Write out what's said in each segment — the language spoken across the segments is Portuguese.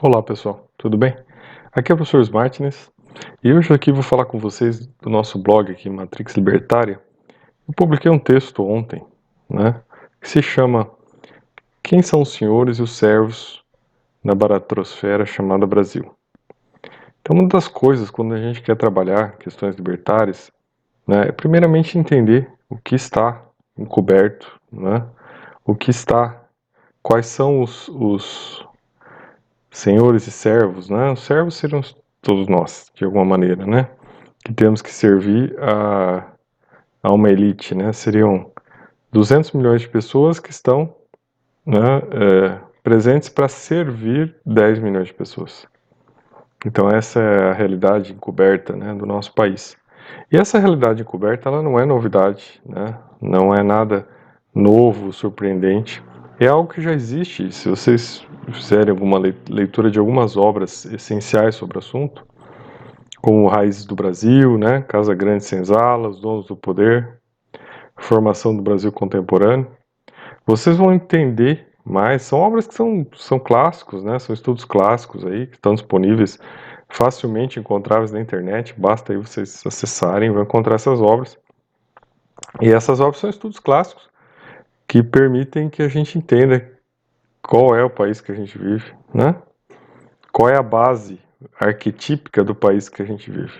Olá pessoal, tudo bem? Aqui é o professor Smartness e hoje aqui vou falar com vocês do nosso blog aqui, Matrix Libertária. Eu publiquei um texto ontem, né, que se chama Quem são os senhores e os servos na baratrosfera chamada Brasil? Então uma das coisas quando a gente quer trabalhar questões libertárias, né, é primeiramente entender o que está encoberto, né, o que está, quais são os senhores e servos, né? Os servos seriam todos nós, de alguma maneira, né? Que temos que servir a uma elite, né? Seriam 200 milhões de pessoas que estão, né, presentes para servir 10 milhões de pessoas. Então essa é a realidade encoberta, né, do nosso país. E essa realidade encoberta, ela não é novidade, né? Não é nada novo, surpreendente. É algo que já existe. Se vocês fizerem alguma leitura de algumas obras essenciais sobre o assunto, como Raízes do Brasil, né, Casa Grande e Senzala, Os Donos do Poder, Formação do Brasil Contemporâneo, vocês vão entender mais. São obras que são clássicos, né, são estudos clássicos aí, que estão disponíveis, facilmente encontráveis na internet, basta aí vocês acessarem e vão encontrar essas obras. E essas obras são estudos clássicos que permitem que a gente entenda qual é o país que a gente vive, né? Qual é a base arquetípica do país que a gente vive.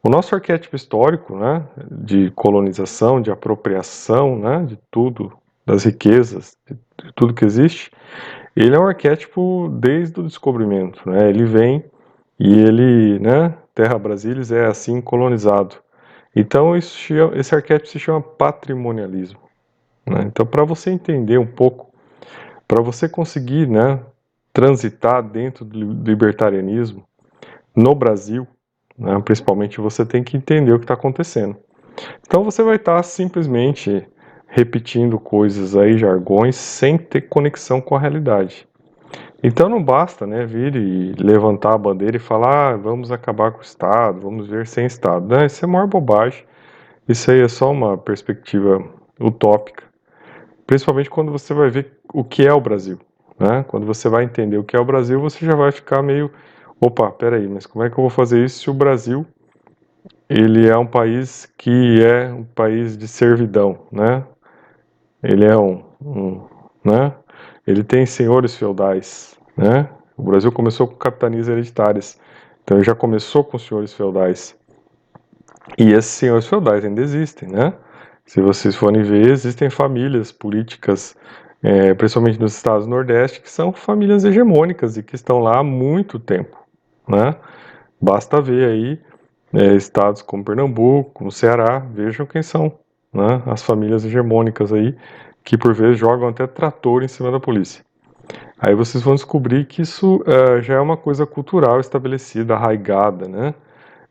O nosso arquétipo histórico, né, de colonização, de apropriação, né, de tudo, das riquezas, de tudo que existe, ele é um arquétipo desde o descobrimento, né? Ele vem e ele, né, Terra Brasilis é assim colonizado. Então esse arquétipo se chama patrimonialismo, né? Então para você entender um pouco, para você conseguir, né, transitar dentro do libertarianismo no Brasil, né, principalmente você tem que entender o que está acontecendo. Então você vai estar simplesmente repetindo coisas aí, jargões, sem ter conexão com a realidade. Então não basta, né, vir e levantar a bandeira e falar, vamos acabar com o Estado, vamos ver sem Estado. Não, isso é a maior bobagem. Isso aí é só uma perspectiva utópica. Principalmente quando você vai ver o que é o Brasil, né? Quando você vai entender o que é o Brasil, você já vai ficar meio, opa, peraí, mas como é que eu vou fazer isso se o Brasil ele é um país que é um país de servidão, né? Ele é né? Ele tem senhores feudais, né? O Brasil começou com capitanias hereditárias, então ele já começou com senhores feudais. E esses senhores feudais ainda existem, né? Se vocês forem ver, existem famílias políticas, principalmente nos estados do Nordeste, que são famílias hegemônicas e que estão lá há muito tempo, né? Basta ver aí estados como Pernambuco, como Ceará, vejam quem são, né? As famílias hegemônicas aí, que por vezes jogam até trator em cima da polícia. Aí vocês vão descobrir que isso já é uma coisa cultural estabelecida, arraigada, né?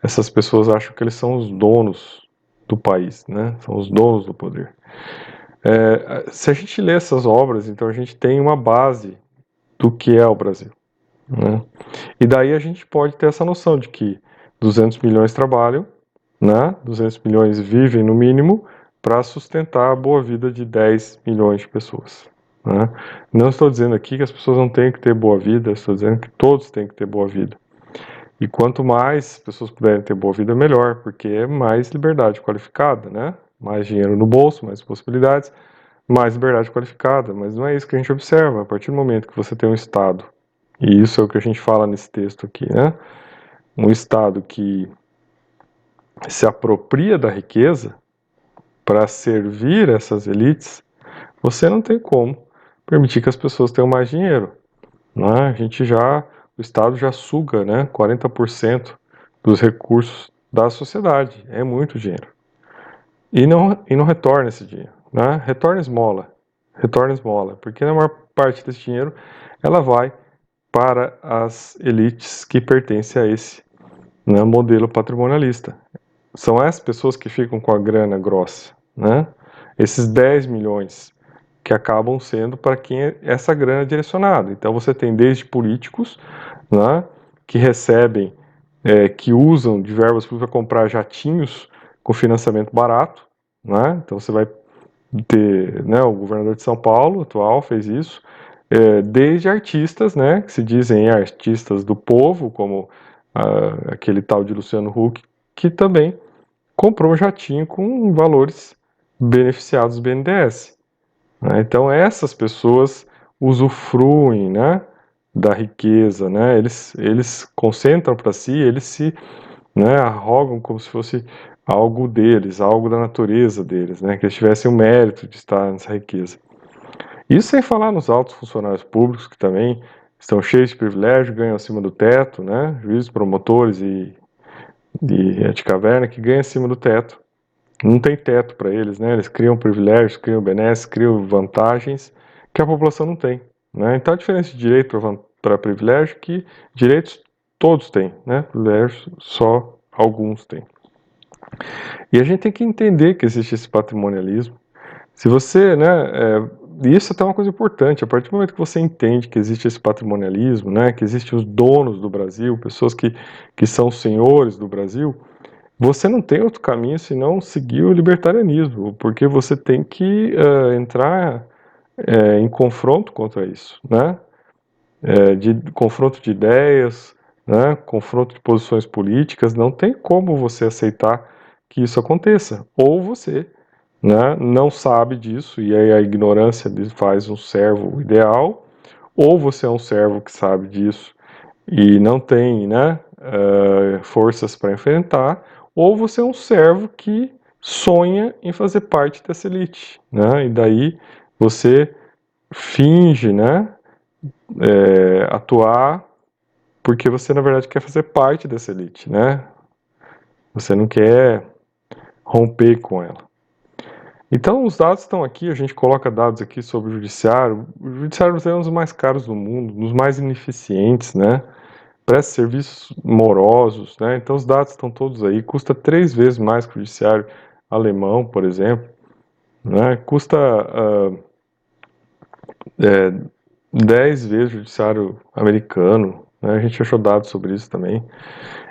Essas pessoas acham que eles são os donos do país, né? São os donos do poder. Se a gente lê essas obras, então a gente tem uma base do que é o Brasil, né? E daí a gente pode ter essa noção de que 200 milhões trabalham, né? 200 milhões vivem no mínimo para sustentar a boa vida de 10 milhões de pessoas, né? Não estou dizendo aqui que as pessoas não têm que ter boa vida, estou dizendo que todos têm que ter boa vida. E quanto mais pessoas puderem ter boa vida, melhor, porque é mais liberdade qualificada, né? Mais dinheiro no bolso, mais possibilidades, mais liberdade qualificada. Mas não é isso que a gente observa. A partir do momento que você tem um Estado, e isso é o que a gente fala nesse texto aqui, né? Um Estado que se apropria da riqueza para servir essas elites, você não tem como permitir que as pessoas tenham mais dinheiro, né? O Estado já suga, né, 40% dos recursos da sociedade, é muito dinheiro. E não retorna esse dinheiro, né? Retorna esmola, porque a maior parte desse dinheiro ela vai para as elites que pertencem a esse, né, modelo patrimonialista. São essas pessoas que ficam com a grana grossa, né? Esses 10 milhões que acabam sendo para quem essa grana é direcionada. Então você tem desde políticos, né, que recebem, que usam de verbas públicas para comprar jatinhos com financiamento barato, né? Então você vai ter, né, o governador de São Paulo atual fez isso, desde artistas, né, que se dizem artistas do povo, como aquele tal de Luciano Huck, que também comprou um jatinho com valores beneficiados do BNDES. Né? Então essas pessoas usufruem, né, da riqueza, né? Eles concentram para si, eles se, né, arrogam como se fosse algo deles, algo da natureza deles, né? Que eles tivessem o mérito de estar nessa riqueza. Isso sem falar nos altos funcionários públicos que também estão cheios de privilégio, ganham acima do teto, né? Juízes, promotores e de caverna que ganham acima do teto. Não tem teto para eles, né? Eles criam privilégios, criam benesses, criam vantagens que a população não tem, né? Então a diferença de direito para privilégio é que direitos todos têm, né? Privilégios só alguns têm. E a gente tem que entender que existe esse patrimonialismo. Se você, né, isso até é uma coisa importante, a partir do momento que você entende que existe esse patrimonialismo, né, que existem os donos do Brasil, pessoas que são senhores do Brasil, você não tem outro caminho senão seguir o libertarianismo, porque você tem que entrar em confronto contra isso, né? De confronto de ideias, né? Confronto de posições políticas, não tem como você aceitar que isso aconteça. Ou você, né, não sabe disso e aí a ignorância faz um servo ideal, ou você é um servo que sabe disso e não tem, né, forças para enfrentar, ou você é um servo que sonha em fazer parte dessa elite, né, e daí você finge, né, atuar porque você na verdade quer fazer parte dessa elite, né, você não quer romper com ela. Então os dados estão aqui, a gente coloca dados aqui sobre o judiciário brasileiro é um dos mais caros do mundo, um dos mais ineficientes, né, presta serviços morosos, né? Então os dados estão todos aí, custa 3 vezes mais que o judiciário alemão, por exemplo, né? Custa 10 vezes o judiciário americano, né? A gente achou dados sobre isso também.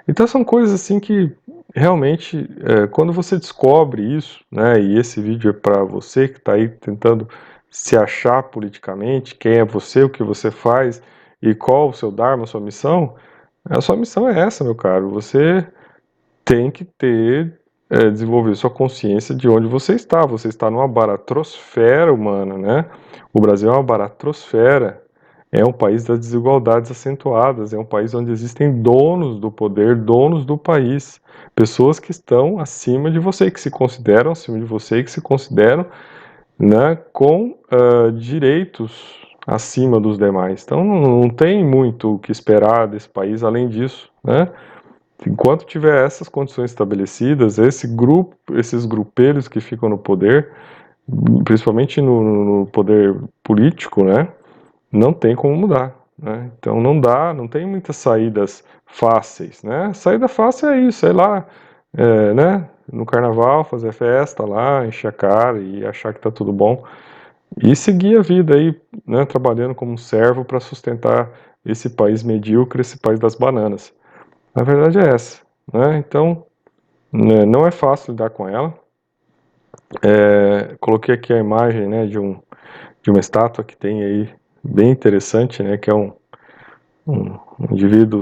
Então são coisas assim que realmente, quando você descobre isso, né? E esse vídeo é para você que está aí tentando se achar politicamente, quem é você, o que você faz e qual o seu dharma, a sua missão. A sua missão é essa, meu caro. Você tem que desenvolver sua consciência de onde você está. Você está numa baratrosfera humana, né? O Brasil é uma baratrosfera. É um país das desigualdades acentuadas. É um país onde existem donos do poder, donos do país. Pessoas que estão acima de você, que se consideram acima de você, que se consideram, né, com direitos acima dos demais. Então não tem muito o que esperar desse país além disso, né? Enquanto tiver essas condições estabelecidas, esses grupelhos que ficam no poder, principalmente no poder político, né, não tem como mudar, né? Então não tem muitas saídas fáceis, né? A saída fácil é isso, é ir lá, né, no carnaval, fazer festa lá, encher a cara e achar que tá tudo bom e seguir a vida aí, né, trabalhando como um servo para sustentar esse país medíocre, esse país das bananas. A verdade é essa, né? Então, né, não é fácil lidar com ela. Coloquei aqui a imagem, né, de uma estátua que tem aí, bem interessante, né, que é um indivíduo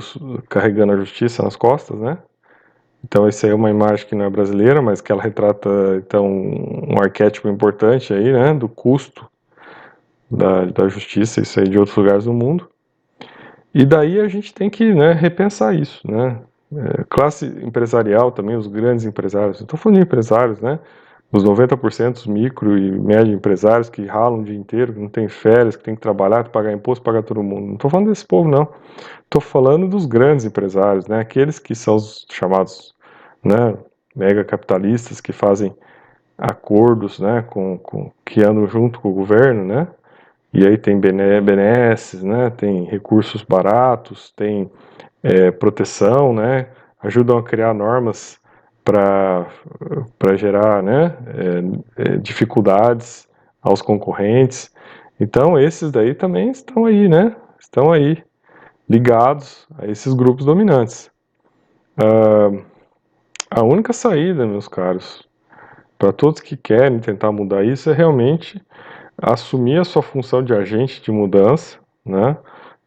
carregando a justiça nas costas, né? Então, essa aí é uma imagem que não é brasileira, mas que ela retrata, então, um arquétipo importante aí, né, do custo da justiça, isso aí de outros lugares do mundo. E daí a gente tem que, né, repensar isso, né? Classe empresarial também, os grandes empresários, eu estou falando de empresários, né? Os 90% dos micro e médio empresários que ralam o dia inteiro, que não tem férias, que tem que trabalhar, pagar imposto, pagar todo mundo. Não estou falando desse povo, não. Estou falando dos grandes empresários, né? Aqueles que são os chamados, né, mega capitalistas que fazem acordos, né, que andam junto com o governo, né? E aí tem benesses, né? Tem recursos baratos, tem proteção, né? Ajudam a criar normas para gerar, né? Dificuldades aos concorrentes. Então esses daí também estão aí, né? Estão aí ligados a esses grupos dominantes. A única saída, meus caros, para todos que querem tentar mudar isso é realmente assumir a sua função de agente de mudança, né?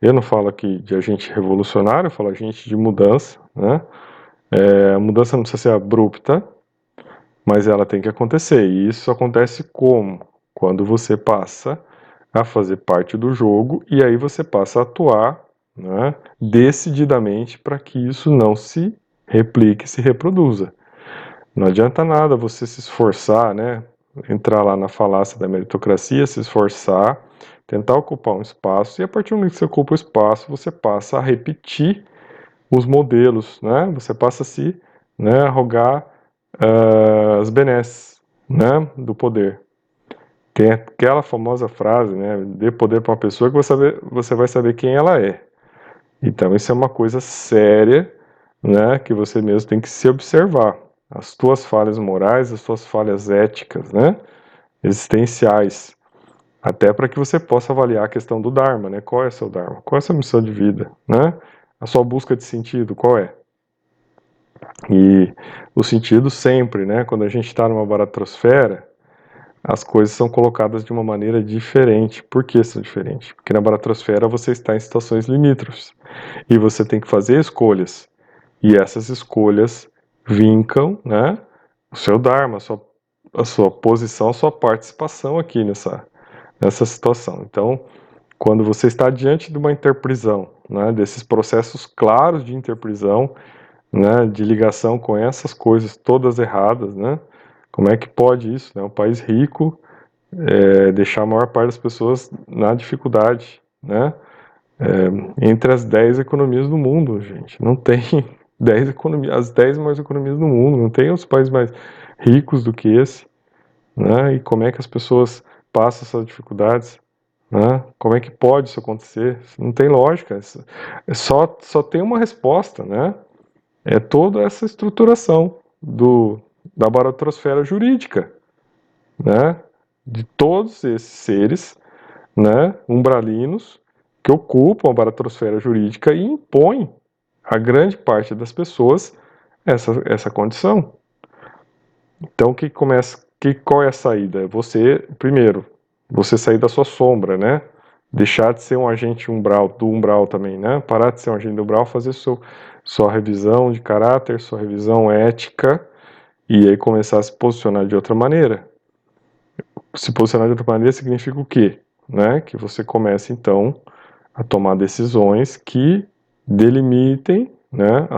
Eu não falo aqui de agente revolucionário, eu falo agente de mudança, né? A mudança não precisa ser abrupta, mas ela tem que acontecer. E isso acontece como? Quando você passa a fazer parte do jogo e aí você passa a atuar, né, decididamente para que isso não se replique, se reproduza. Não adianta nada você se esforçar, né, entrar lá na falácia da meritocracia, se esforçar, tentar ocupar um espaço e a partir do momento que você ocupa o espaço, você passa a repetir os modelos, né? Você passa a se, né, arrogar as benesses, né, do poder. Tem aquela famosa frase, né, dê poder para uma pessoa que você vai saber quem ela é. Então isso é uma coisa séria, né, que você mesmo tem que se observar. As tuas falhas morais, as tuas falhas éticas, né, existenciais, até para que você possa avaliar a questão do Dharma, né, qual é o seu Dharma, qual é a sua missão de vida, né, a sua busca de sentido, qual é? E o sentido sempre, né, quando a gente está numa baratrosfera, as coisas são colocadas de uma maneira diferente. Por que são diferentes? Porque na baratrosfera você está em situações limítrofes e você tem que fazer escolhas. E essas escolhas vincam, né, o seu Dharma, a sua posição, a sua participação aqui nessa situação. Então, quando você está diante de uma interprisão, né, desses processos claros de interprisão, né, de ligação com essas coisas todas erradas, né, como é que pode isso, né, um país rico deixar a maior parte das pessoas na dificuldade, né, entre as 10 economias do mundo, gente, não tem 10 economias, as 10 maiores economias do mundo, não tem os países mais ricos do que esse, né, e como é que as pessoas passam essas dificuldades, né, como é que pode isso acontecer, não tem lógica, só tem uma resposta, né, é toda essa estruturação da baratrosfera jurídica, né, de todos esses seres, né, umbralinos que ocupam a baratrosfera jurídica e impõem a grande parte das pessoas essa condição. Então, qual é a saída? Você, primeiro, você sair da sua sombra, né? Deixar de ser um agente do umbral também, né? Parar de ser um agente do umbral, fazer sua revisão de caráter, sua revisão ética, e aí começar a se posicionar de outra maneira. Se posicionar de outra maneira significa o quê? Né? Que você comece, então, a tomar decisões que delimitem, né,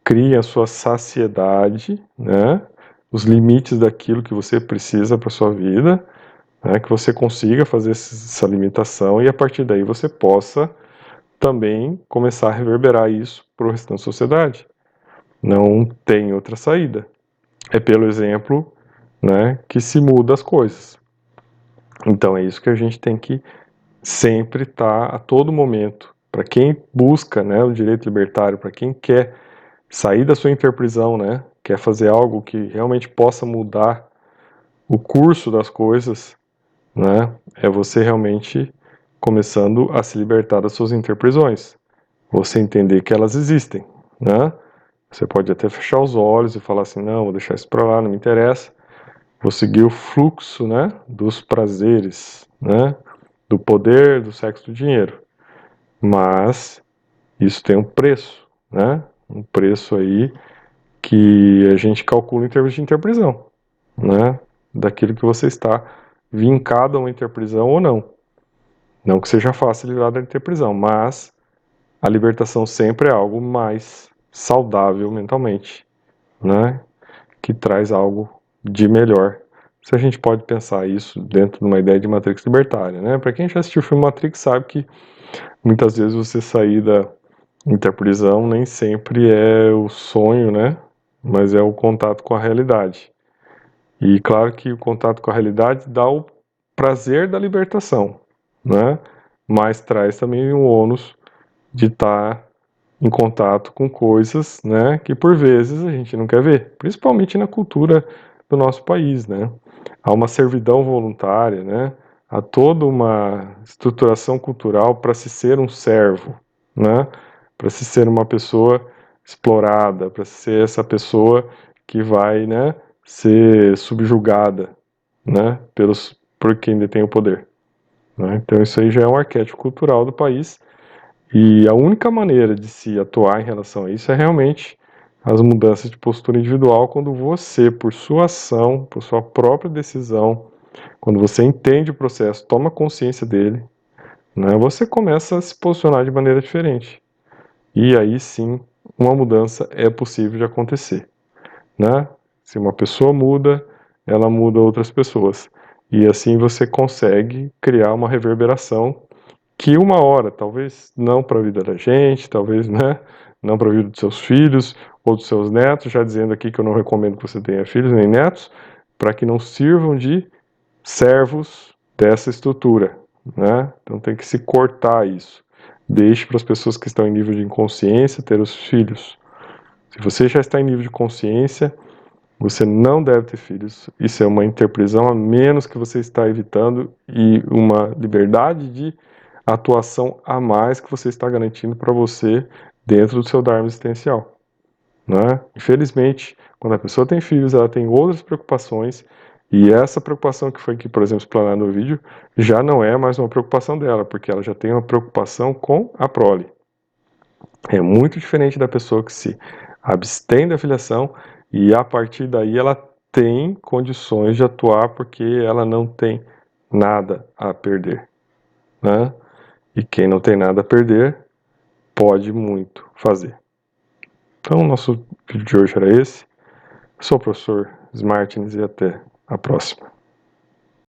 criem a sua saciedade, né, os limites daquilo que você precisa para sua vida, né, que você consiga fazer essa limitação e a partir daí você possa também começar a reverberar isso para o restante da sociedade. Não tem outra saída. É pelo exemplo, né, que se muda as coisas. Então é isso que a gente tem que sempre estar a todo momento. Para quem busca, né, o direito libertário, para quem quer sair da sua interprisão, né, quer fazer algo que realmente possa mudar o curso das coisas, né, é você realmente começando a se libertar das suas interprisões. Você entender que elas existem, né? Você pode até fechar os olhos e falar assim, não, vou deixar isso para lá, não me interessa. Vou seguir o fluxo, né, dos prazeres, né, do poder, do sexo, do dinheiro. Mas isso tem um preço, né? Um preço aí que a gente calcula em termos de interprisão, né? Daquilo que você está vincado a uma interprisão ou não. Não que seja fácil livrar da interprisão, mas a libertação sempre é algo mais saudável mentalmente, né? Que traz algo de melhor. Se a gente pode pensar isso dentro de uma ideia de Matrix libertária, né? Para quem já assistiu o filme Matrix sabe que muitas vezes você sair da interprisão nem sempre é o sonho, né? Mas é o contato com a realidade. E claro que o contato com a realidade dá o prazer da libertação, né? Mas traz também um ônus de estar em contato com coisas, né, que por vezes a gente não quer ver, principalmente na cultura do nosso país, né? Há uma servidão voluntária, né? Há toda uma estruturação cultural para se ser um servo, né? Para se ser uma pessoa explorada, para ser essa pessoa que vai, né, ser subjugada, né, por quem detém o poder, né? Então isso aí já é um arquétipo cultural do país, e a única maneira de se atuar em relação a isso é realmente as mudanças de postura individual, quando você, por sua ação, por sua própria decisão, quando você entende o processo, toma consciência dele, né, você começa a se posicionar de maneira diferente. E aí sim, uma mudança é possível de acontecer, né? Se uma pessoa muda, ela muda outras pessoas. E assim você consegue criar uma reverberação que uma hora, talvez não para a vida da gente, talvez, né, não para a vida dos seus filhos ou dos seus netos, já dizendo aqui que eu não recomendo que você tenha filhos nem netos, para que não sirvam de servos dessa estrutura, né? Então tem que se cortar isso. Deixe para as pessoas que estão em nível de inconsciência ter os filhos. Se você já está em nível de consciência, você não deve ter filhos. Isso é uma interpretação, a menos que você está evitando, e uma liberdade de atuação a mais que você está garantindo para você dentro do seu Dharma existencial, né? Infelizmente, quando a pessoa tem filhos, ela tem outras preocupações, e essa preocupação que foi aqui, por exemplo, explanada no vídeo, já não é mais uma preocupação dela, porque ela já tem uma preocupação com a prole. É muito diferente da pessoa que se abstém da filiação e a partir daí ela tem condições de atuar porque ela não tem nada a perder, né? E quem não tem nada a perder pode muito fazer. Então, nosso vídeo de hoje era esse. Eu sou o professor Smartins e até a próxima.